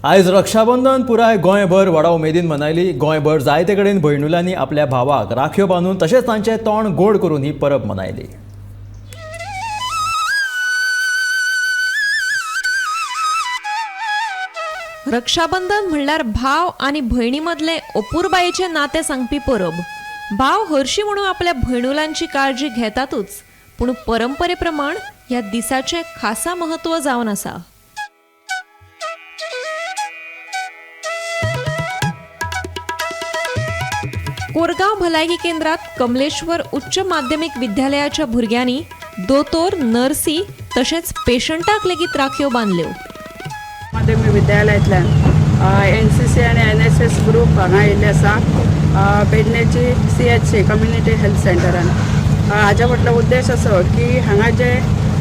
आज रक्षाबंधन पुराय गोंयभर व्हडा उमेदीन मनयली। गोंयभर जायते कडेन भयणुलांनी आपल्या भावाक राखयो बांदून तशेंच तांचें तोंड गोड करून ही परब मनयली। रक्षाबंधन म्हणल्यार भाव आनी भयणी मदले अपुरबायेचें नातें सांगपी परब। भाव हरशी म्हणून आपल्या भयणुलांची काळजी घेतातूच, पूण परंपरे प्रमाण ह्या दिसाचें खासा महत्व जावन आसा। कोरगांव भलायकी केंद्रात कमलेश्वर उच्च माध्यमिक विद्यालयाच्या भुरग्यांनी दोतोर, नर्सी तशेंच पेशंटाक लेगीत राखयो बांदल्यो। माध्यमिक विद्यालयातल्यान NCC आणि NSS ग्रुप हांगा येयल्ले आसा पेडणेची CHC कम्युनिटी हेल्थ सेंटरान। हाच्या फाटलो उद्देश असो की हांगा जे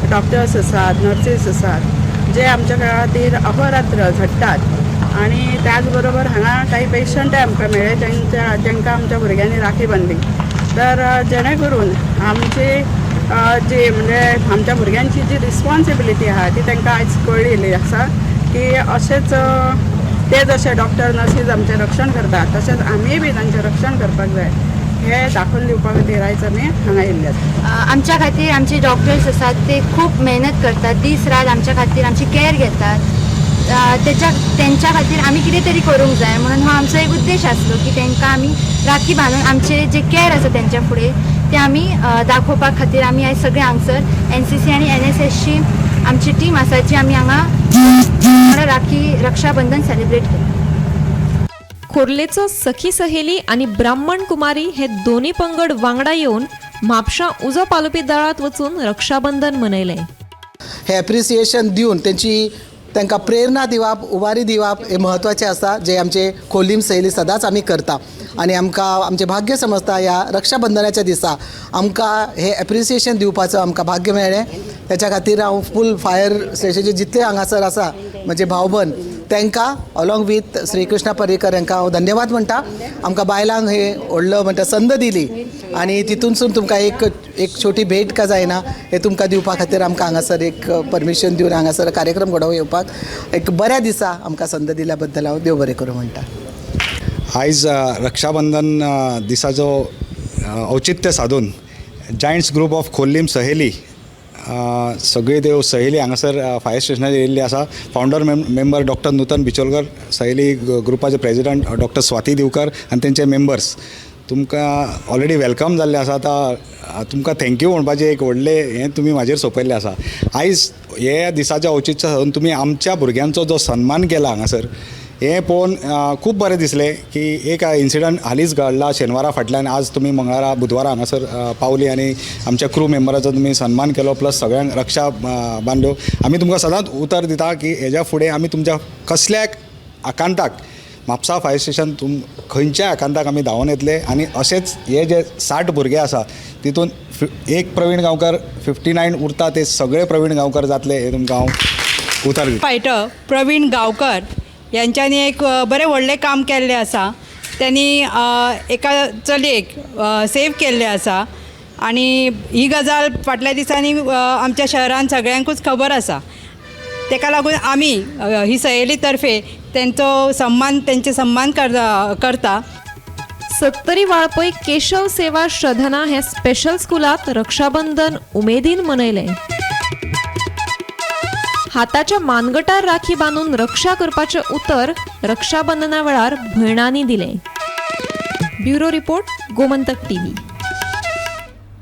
डॉक्टर्स आसात, नर्सीस आसात, जे आमच्या खातीर अहोरात्र झडटात आणि त्याचबरोबर हांगा काही पेशंट आमकां मेळ्ळे तांकां आमच्या भुरग्यांनी राखी बांदली। तर जेणे करून आमची जी म्हणजे आमच्या भुरग्यांची जी रिस्पॉन्सिबिलिटी आहा ती तांकां आयज कळिल्ली आसा की अशेंच ते जशे डॉक्टर नर्सीज आमचें रक्षण करतात तशेंच आमी बी तांचें रक्षण करपाक जाय हे दाखोवन दिवपा खातीर आयज आमी हांगा येयल्ले आसा। आमच्या खातीर आमचे डॉक्टर्स आसात ते खूब मेहनत करतात, दीस रात आमच्या खातीर आमची केअर घेतात। त्यांच्या खातीर आमी कितें तरी करूंक जाय म्हणून हो आमचो एक उद्देश आसलो की तांकां आमी राखी बांदून आमचे जे केअर आसा तेंच्या फुडें ते आमी दाखोवपा खातीर आमी आयज सगळे हांगसर NCC आणि NSSची आमची टीम आसा जी आमी हांगा राखी रक्षाबंधन सेलिब्रेट केली। खोर्लेचो सखी सहेली आणि ब्राह्मण कुमारी हे दोन्ही पंगड वांगडा येवन म्हापशां उजो पालोवपी दळात वचून रक्षाबंधन मनयलें। हे एप्रिसिएशन दिवन तांकां प्रेरणा दिवप, उबारी दिवप हे म्हत्वाचें आसा, जे आमचे खोलीम सैली सदांच आमी करता। आनी आमकां आमचें भाग्य समजता ह्या रक्षाबंधनाच्या दिसा आमकां हे एप्रिसिएशन दिवपाचो आमकां भाग्य मेळ्ळें। त्याच्या खातीर हांव फूल फायर स्टेशनाचे जितले हांगासर आसा म्हजे भावबंद तांकां अलॉंग विथ श्री कृष्णा पर्रीकर हांकां हांव धन्यवाद म्हणटा। आमकां बायलांक हे व्हडलो म्हणटा संद दिली आनी तितूनसून तुमकां एक छोटी भेट का जायना हे तुमकां दिवपा खातीर आमकां हांगासर एक परमिशन दिवन हांगासर कार्यक्रम घडोवन येवपाक एक बऱ्या दिसा आमकां संद दिल्या बद्दल हांव देव बरें करूं म्हणटा। आयज रक्षाबंधन दिसाचो औचित्य साधून जायंट्स ग्रुप ऑफ खोर्लीम सहेली सगळे देव सहेली हांगासर फायर स्टेशनार येयल्ली आसा। फाउंडर मेंबर डॉक्टर नूतन बिचोलकर, सहेली ग्रुपाचे प्रेसिडेंट डॉक्टर स्वाती दिवकर आनी तेंचे मेंबर्स तुमकां ऑलरेडी वेलकम जाल्ले आसा। आतां तुमकां थँक्यू म्हणपाचें एक व्हडलें हें तुमी म्हाजेर सोंपयल्लें आसा। आयज हे दिसाच्या औचित्य साधून तुमी आमच्या भुरग्यांचो जो सन्मान केला हांगासर हें पळोवन खूब बरें दिसलें की एक इन्सिडंट हालींच घडला शेनवारा फाटल्यान। आज तुमी मंगळारा बुधवारा हांगासर पावली आनी आमच्या क्रू मेंबराचो तुमी सन्मान केलो, प्लस सगळ्यांक रक्षा बांदल्यो। आमी तुमकां सदांच उतर दिता की हेज्या फुडें आमी तुमच्या कसल्याक आकांताक म्हापसा फायर स्टेशन खंयच्याय आकांताक आमी धांवून येतले आनी अशेंच हे जे 60 भुरगे आसा तितून एक प्रवीण गांवकर 59 उरता ते सगळे प्रवीण गांवकर जातले हे तुमकां हांव उतर दिता। फायटर प्रवीण गांवकर यांच्यानी एक बरें व्हडलें काम केल्लें आसा। त्यांनी एका चलयेक सेव केल्लें आसा आनी ही गजाल फाटल्या दिसांनी आमच्या शहरान सगळ्यांकूच खबर आसा। तेका लागून आमी ही सहेली तर्फे तेंचो सन्मान करता। 70 वाळपय केशव सेवा श्रधना हे स्पेशल स्कुलात रक्षाबंधन उमेदीन मनयलें। हाताच्या मानगटार राखी बांदून रक्षा करपाचें उतर रक्षाबंधना वेळार भयणांनी दिलें। Bureau report, Gomantak TV।